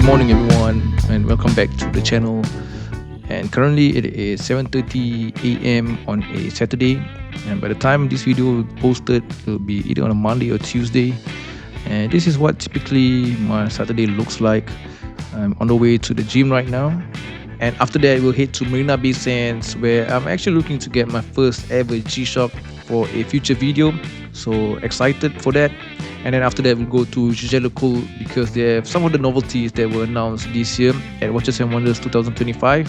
Good morning, everyone, and welcome back to the channel. And currently, it is 7:30 a.m. on a Saturday. And by the time this video will be posted, it will be either on a Monday or Tuesday. And this is what typically my Saturday looks like. I'm on the way to the gym right now. And after that, we'll head to Marina Bay Sands, where I'm actually looking to get my first ever G-Shock for a future video. So excited for that. And then after that, we'll go to Jejelikul because they have some of the novelties that were announced this year at Watches and Wonders 2025.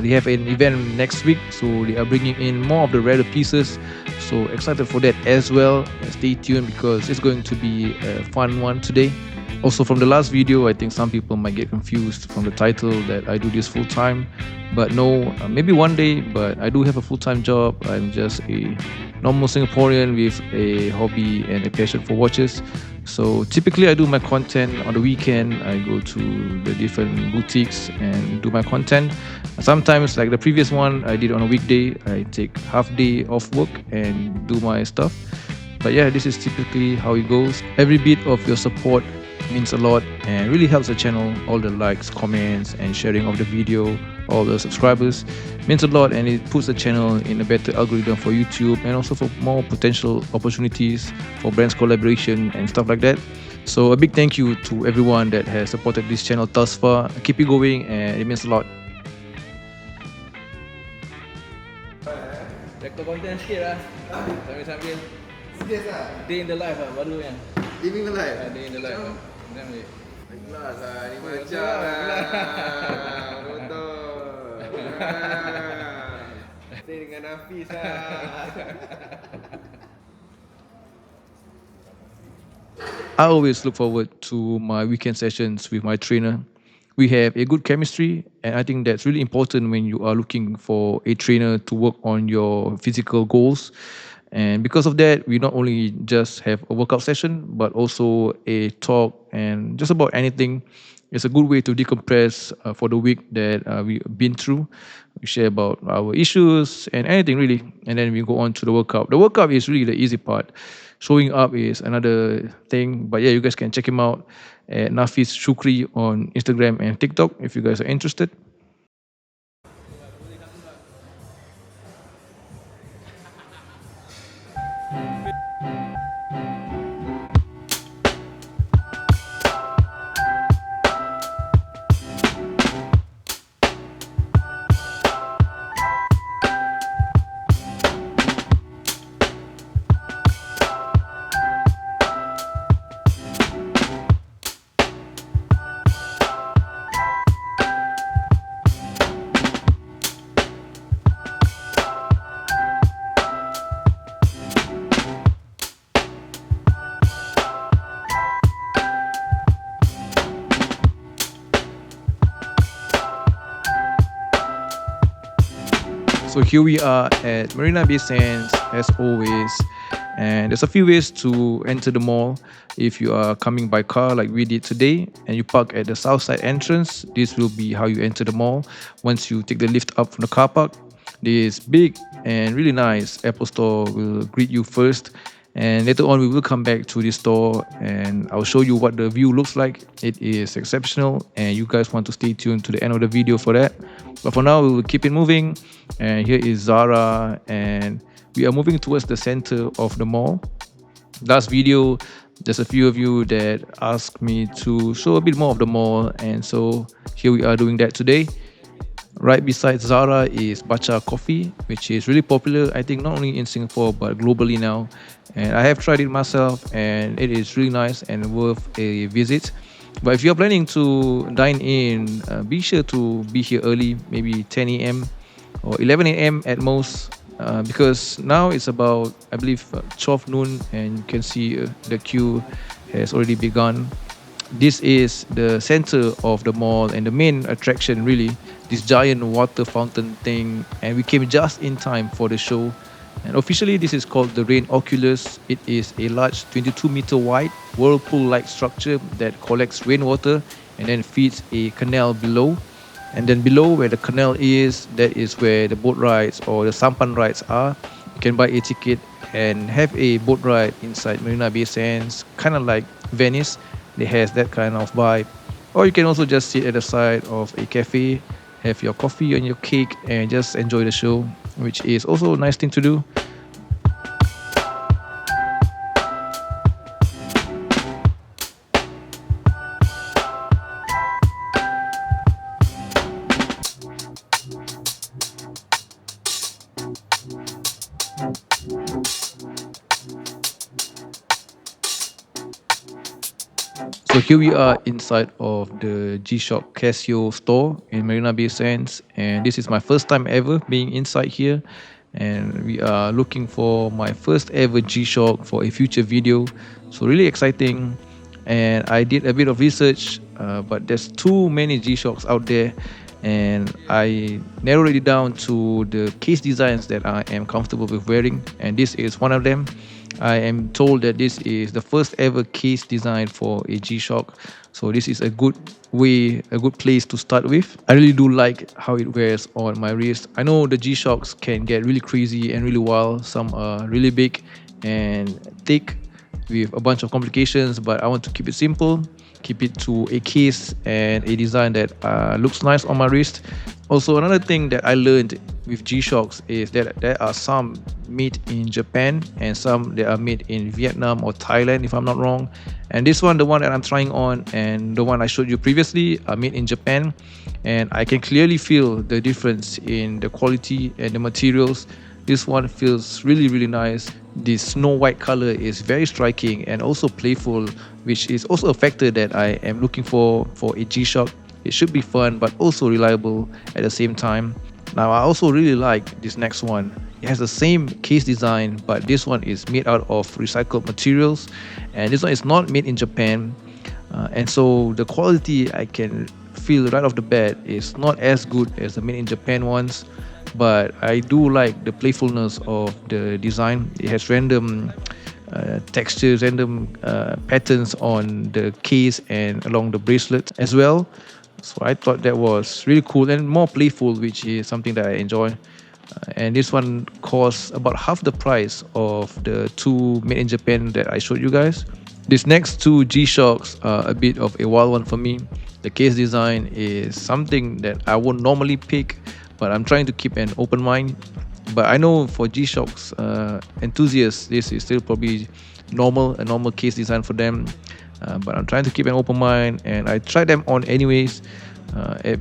They have an event next week, so they are bringing in more of the rarer pieces. So excited for that as well. Stay tuned because it's going to be a fun one today. Also, from the last video, I think some people might get confused from the title that I do this full time. But no, maybe one day, but I do have a full-time job. I'm just a normal Singaporean with a hobby and a passion for watches. So typically I do my content on the weekend. I go to the different boutiques and do my content. Sometimes, like the previous one, I did on a weekday. I take half day off work and do my stuff. But yeah, this is typically how it goes. Every bit of your support means a lot and really helps the channel. All the likes, comments, and sharing of the video, all the subscribers means a lot, and it puts the channel in a better algorithm for YouTube and also for more potential opportunities for brands collaboration and stuff like that. So a big thank you to everyone that has supported this channel thus far. Keep it going, and it means a lot. Rekod konten sikit lah. Sambil-sambil. Serius lah? Day in the life lah, baru yang. Living the life? Day in the life lah. Kelas lah, ni macam lah. Betul. Stay dengan Hafiz lah. I always look forward to my weekend sessions with my trainer. We have a good chemistry, and I think that's really important when you are looking for a trainer to work on your physical goals. And because of that, we not only just have a workout session, but also a talk and just about anything. It's a good way to decompress for the week that we've been through. We share about our issues and anything really, and then we go on to the workout. The workout is really the easy part. Showing up is another thing, but yeah, you guys can check him out at Nafis Shukri on Instagram and TikTok if you guys are interested. So here we are at Marina Bay Sands as always, and there's a few ways to enter the mall. If you are coming by car like we did today and you park at the south side entrance, this will be how you enter the mall. Once you take the lift up from the car park, this big and really nice Apple store will greet you first. And later on, we will come back to this store and I'll show you what the view looks like. It is exceptional, and you guys want to stay tuned to the end of the video for that. But for now, we will keep it moving. And here is Zara, and we are moving towards the center of the mall. Last video, there's a few of you that asked me to show a bit more of the mall, and so here we are doing that today. Right beside Zara is Bacha Coffee, which is really popular, I think, not only in Singapore but globally now. And I have tried it myself, and it is really nice and worth a visit. But if you're planning to dine in, be sure to be here early, maybe 10 a.m. or 11 a.m. at most, because now it's about, I believe, 12 noon, and you can see the queue has already begun. This is the center of the mall and the main attraction, really, this giant water fountain thing, and we came just in time for the show. And officially, this is called the Rain Oculus. It is a large 22-meter wide whirlpool-like structure that collects rainwater and then feeds a canal below. And then below where the canal is, that is where the boat rides or the sampan rides are. You can buy a ticket and have a boat ride inside Marina Bay Sands, kind of like Venice. It has that kind of vibe. Or you can also just sit at the side of a cafe, have your coffee and your cake, and just enjoy the show, which is also a nice thing to do. So here we are inside of the G-Shock Casio store in Marina Bay Sands, and this is my first time ever being inside here, and we are looking for my first ever G-Shock for a future video. So really exciting, and I did a bit of research, but there's too many G-Shocks out there, and I narrowed it down to the case designs that I am comfortable with wearing, and this is one of them. I am told that this is the first ever case design for a G-Shock. So this is a good way, a good place to start with. I really do like how it wears on my wrist. I know the G-Shocks can get really crazy and really wild. Some are really big and thick with a bunch of complications, but I want to keep it simple, keep it to a case and a design that looks nice on my wrist. Also, another thing that I learned with G-Shocks is that there are some made in Japan and some that are made in Vietnam or Thailand, if I'm not wrong. And this one, the one that I'm trying on, and the one I showed you previously, are made in Japan. And I can clearly feel the difference in the quality and the materials. This one feels really, really nice. This snow white color is very striking and also playful, which is also a factor that I am looking for a G-Shock. It should be fun but also reliable at the same time. Now I also really like this next one. It has the same case design, but this one is made out of recycled materials, and this one is not made in Japan. And so the quality, I can feel right off the bat, is not as good as the made in Japan ones. But I do like the playfulness of the design. It has random textures, random patterns on the case and along the bracelet as well. So I thought that was really cool and more playful, which is something that I enjoy. And this one costs about half the price of the two made in Japan that I showed you guys. These next two G-Shocks are a bit of a wild one for me. The case design is something that I won't normally pick, but I'm trying to keep an open mind. But I know for G-Shocks enthusiasts, this is still probably a normal case design for them. But I'm trying to keep an open mind, and I tried them on anyways.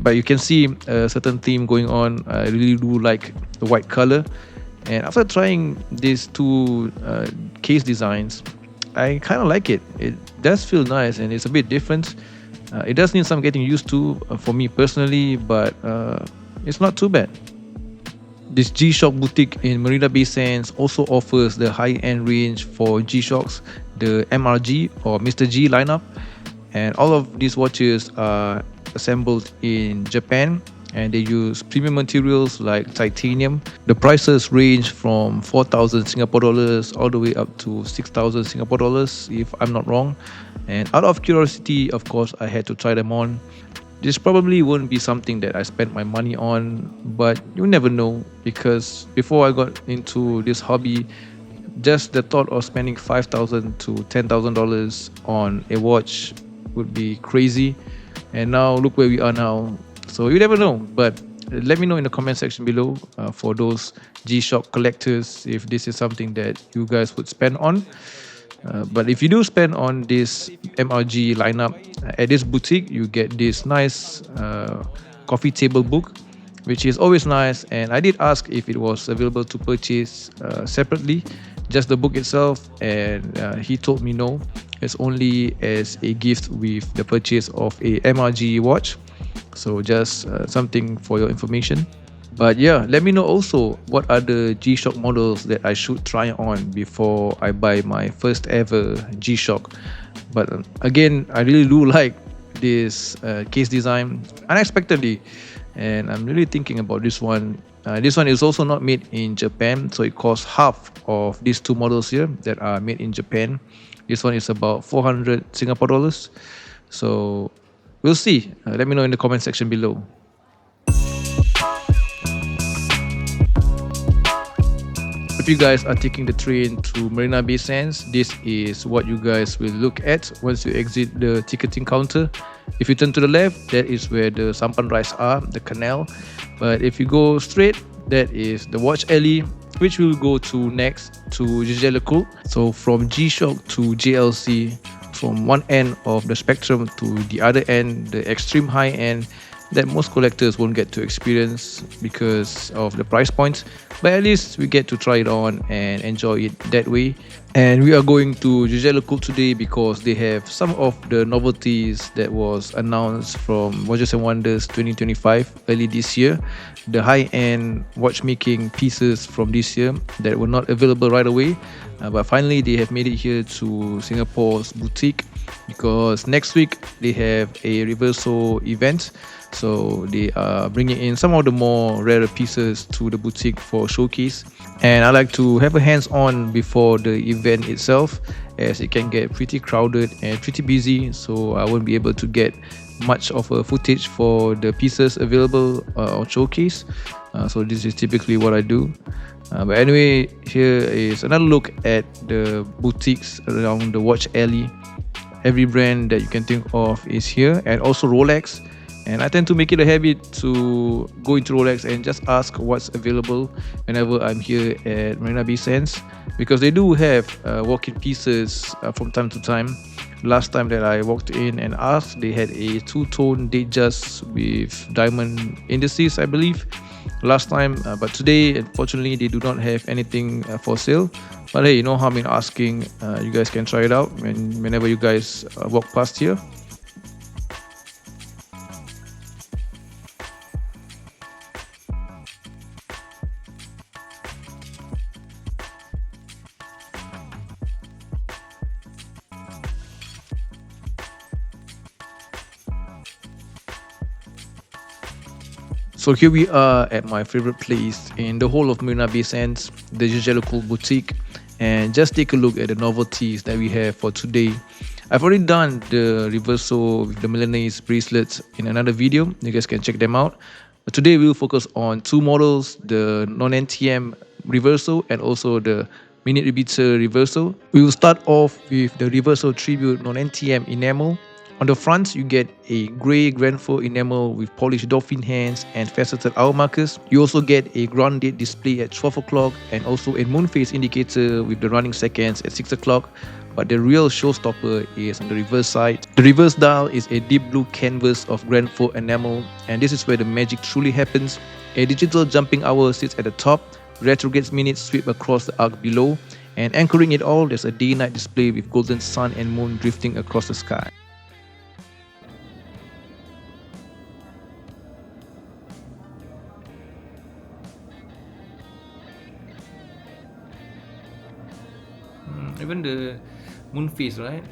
But you can see a certain theme going on. I really do like the white color, and after trying these two case designs, I kind of like it. It does feel nice, and it's a bit different. It does need some getting used to for me personally, but it's not too bad. This G-Shock boutique in Marina Bay Sands also offers the high-end range for G-Shocks, the MRG or Mr. G lineup, and all of these watches are assembled in Japan, and they use premium materials like titanium. The prices range from 4,000 Singapore dollars all the way up to 6,000 Singapore dollars, if I'm not wrong. And out of curiosity, of course, I had to try them on. This probably won't be something that I spent my money on, but you never know, because before I got into this hobby, just the thought of spending $5,000 to $10,000 on a watch would be crazy. And now look where we are now. So you never know, but let me know in the comment section below for those G-Shock collectors if this is something that you guys would spend on. But if you do spend on this MRG lineup at this boutique, you get this nice coffee table book, which is always nice. And I did ask if it was available to purchase separately, just the book itself, and he told me no. It's only as a gift with the purchase of a MRG watch. So just something for your information. But yeah, let me know also what are the G-Shock models that I should try on before I buy my first ever G-Shock. But again, I really do like this case design unexpectedly, and I'm really thinking about this one. This one is also not made in Japan, so it costs half of these two models here that are made in Japan. This one is about 400 Singapore dollars. So we'll see. Let me know in the comment section below. If you guys are taking the train to Marina Bay Sands, this is what you guys will look at once you exit the ticketing counter. If you turn to the left, that is where the sampan rice are, the canal. But if you go straight, that is the watch alley, which we'll go to next to Jijelekul. So from G-Shock to JLC, from one end of the spectrum to the other end, the extreme high end, that most collectors won't get to experience because of the price points, but at least we get to try it on and enjoy it that way. And we are going to Jejelekul today because they have some of the novelties that was announced from Watches and Wonders 2025 early this year, the high-end watchmaking pieces from this year that were not available right away, but finally they have made it here to Singapore's boutique because next week they have a reversal event. So they are bringing in some of the more rarer pieces to the boutique for showcase. And I like to have a hands-on before the event itself, as it can get pretty crowded and pretty busy. So I won't be able to get much of a footage for the pieces available on showcase. So this is typically what I do. But anyway, here is another look at the boutiques around the watch alley. Every brand that you can think of is here, and also Rolex. And I tend to make it a habit to go into Rolex and just ask what's available whenever I'm here at Marina Bay Sands, because they do have walk-in pieces from time to time. Last time that I walked in and asked, they had a two-tone Datejust with diamond indices, I believe, last time. But today, unfortunately, they do not have anything for sale. But hey, no harm in asking. You guys can try it out whenever you guys walk past here. So here we are at my favorite place in the whole of Marina Bay Sands, the Jejelekul Boutique, and just take a look at the novelties that we have for today. I've already done the reversal with the Milanese bracelets in another video. You guys can check them out. But today we'll focus on two models, the non-NTM reversal and also the minute repeater reversal. We will start off with the reversal tribute non-NTM enamel. On the front, you get a grey Grenfell enamel with polished dolphin hands and faceted hour markers. You also get a ground date display at 12 o'clock and also a moon phase indicator with the running seconds at 6 o'clock. But the real showstopper is on the reverse side. The reverse dial is a deep blue canvas of Grenfell enamel, and this is where the magic truly happens. A digital jumping hour sits at the top, retrograde minutes sweep across the arc below, and anchoring it all, there's a day-night display with golden sun and moon drifting across the sky. Even the moon phase, right?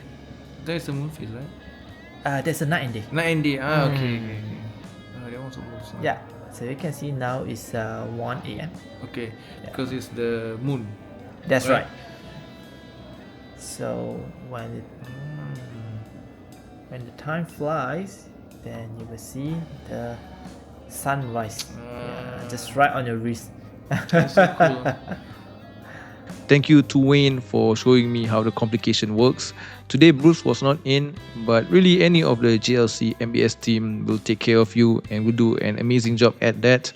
There's a moon phase, right? There's a night and day. Night and day. Okay. That one's almost. Yeah. So you can see now it's 1 a.m. Okay, because it's the moon. That's right. So when the time flies, then you will see the sunrise. Just right on your wrist. That's so cool. Thank you to Wayne for showing me how the complication works. Today Bruce was not in, but really any of the JLC MBS team will take care of you and will do an amazing job at that.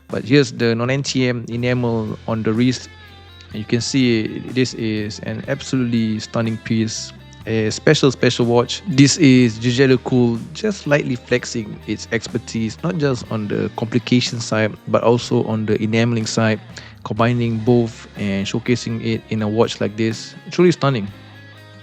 But here's the non-NTM enamel on the wrist. And you can see this is an absolutely stunning piece. A special watch. This is Jejelekul just slightly flexing its expertise, not just on the complication side, but also on the enameling side, combining both and showcasing it in a watch like this. Truly stunning.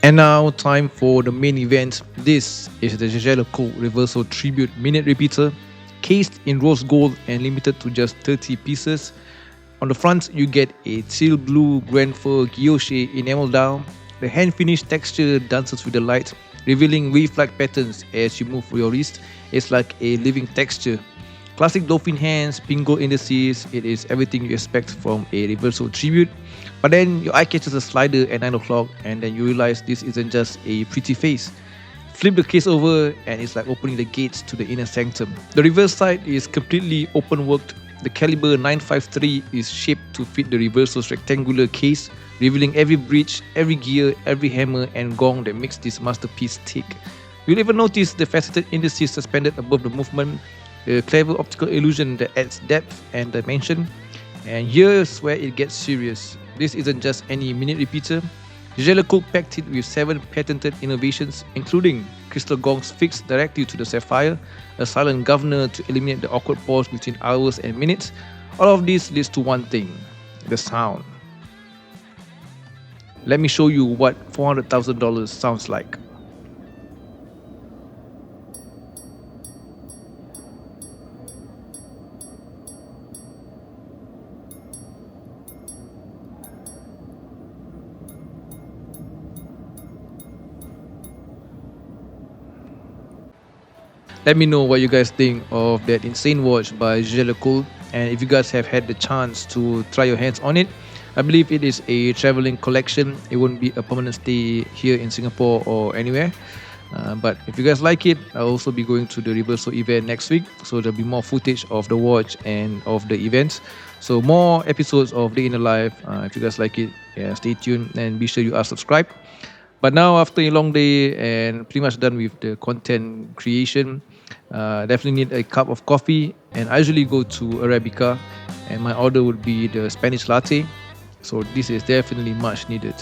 And now time for the main event. This is the Jejelekul Reversal Tribute Minute Repeater, cased in rose gold and limited to just 30 pieces. On the front, you get a teal blue Grenfell guilloche enamel dial. The hand-finished texture dances with the light, revealing wave-like patterns as you move your wrist. It's like a living texture. Classic dolphin hands, pingo indices, it is everything you expect from a reversal tribute. But then your eye catches a slider at 9 o'clock and then you realize this isn't just a pretty face. Flip the case over and it's like opening the gates to the inner sanctum. The reverse side is completely open-worked. The caliber 953 is shaped to fit the reversal's rectangular case, revealing every bridge, every gear, every hammer and gong that makes this masterpiece tick. You'll even notice the faceted indices suspended above the movement, a clever optical illusion that adds depth and dimension. And here's where it gets serious. This isn't just any minute repeater. Jellicoe packed it with 7 patented innovations, including crystal gongs fixed directly to the sapphire, a silent governor to eliminate the awkward pause between hours and minutes. All of this leads to one thing: the sound. Let me show you what $400,000 sounds like. Let me know what you guys think of that insane watch by Jellicoe, and if you guys have had the chance to try your hands on it. I believe it is a traveling collection. It won't be a permanent stay here in Singapore or anywhere. But if you guys like it, I'll also be going to the reversal event next week, so there'll be more footage of the watch and of the events. So more episodes of Day in the Life. If you guys like it, yeah, stay tuned and be sure you are subscribed. But now, after a long day and pretty much done with the content creation, definitely need a cup of coffee. And I usually go to Arabica, and my order would be the Spanish latte. So this is definitely much needed.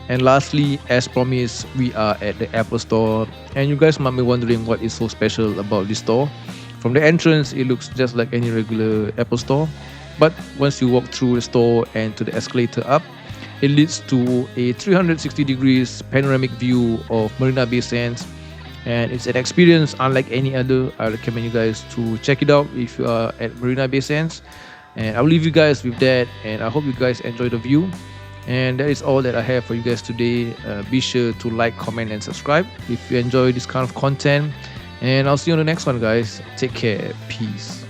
And lastly, as promised, we are at the Apple Store, and you guys might be wondering what is so special about this store. From the entrance, it looks just like any regular Apple Store, but once you walk through the store and to the escalator up, it leads to a 360 degrees panoramic view of Marina Bay Sands, and it's an experience unlike any other. I recommend you guys to check it out if you are at Marina Bay Sands. And I'll leave you guys with that, and I hope you guys enjoy the view. And that is all that I have for you guys today. Be sure to like, comment, and subscribe if you enjoy this kind of content. And I'll see you on the next one, guys. Take care. Peace.